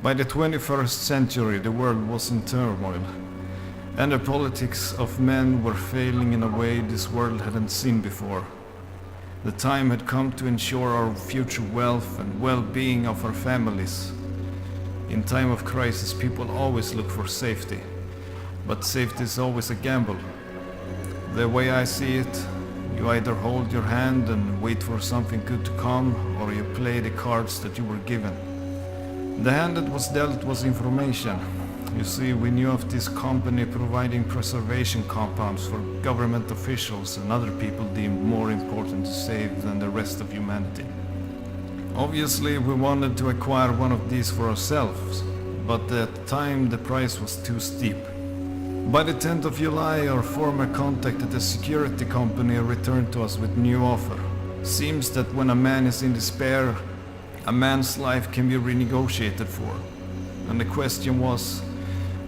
By the 21st century, the world was in turmoil, and the politics of men were failing in a way this world hadn't seen before. The time had come to ensure our future wealth and well-being of our families. In time of crisis, people always look for safety, but safety is always a gamble. The way I see it, you either hold your hand and wait for something good to come, or you play the cards that you were given. The hand that was dealt was information. You see, we knew of this company providing preservation compounds for government officials and other people deemed more important to save than the rest of humanity. Obviously, we wanted to acquire one of these for ourselves, but at the time the price was too steep. By the 10th of July, our former contact at the security company returned to us with new offer. Seems that when a man is in despair, a man's life can be renegotiated for. And the question was,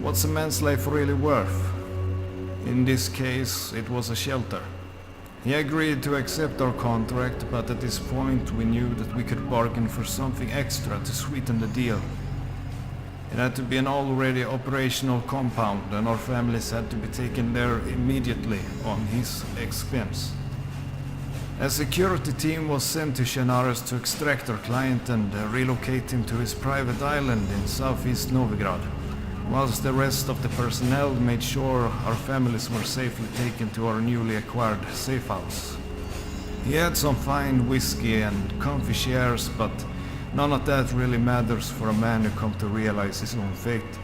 what's a man's life really worth? In this case, it was a shelter. He agreed to accept our contract, but at this point we knew that we could bargain for something extra to sweeten the deal. It had to be an already operational compound, and our families had to be taken there immediately on his expense. A security team was sent to Chernarus to extract our client and relocate him to his private island in southeast Novigrad, whilst the rest of the personnel made sure our families were safely taken to our newly acquired safe house. He had some fine whiskey and comfy chairs, but none of that really matters for a man who comes to realize his own fate.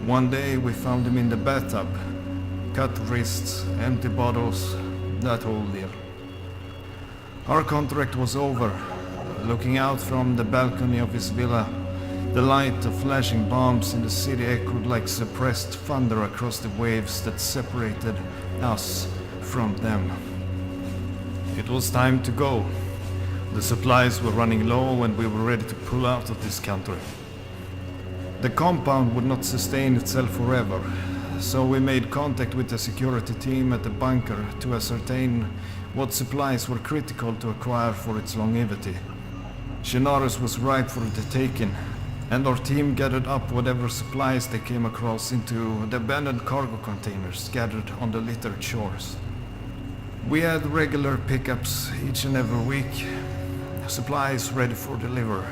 One day we found him in the bathtub. Cut wrists, empty bottles, that whole deal. Our contract was over. Looking out from the balcony of his villa, the light of flashing bombs in the city echoed like suppressed thunder across the waves that separated us from them. It was time to go. The supplies were running low and we were ready to pull out of this country. The compound would not sustain itself forever, so we made contact with the security team at the bunker to ascertain what supplies were critical to acquire for its longevity. Chernarus was ripe for the taking, and our team gathered up whatever supplies they came across into the abandoned cargo containers scattered on the littered shores. We had regular pickups each and every week, supplies ready for delivery.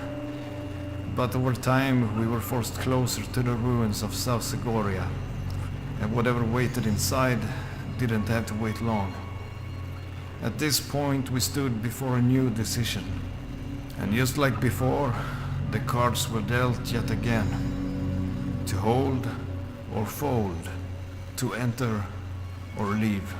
But over time we were forced closer to the ruins of South Segoria, and whatever waited inside didn't have to wait long. At this point we stood before a new decision, and just like before, the cards were dealt yet again. To hold or fold, to enter or leave.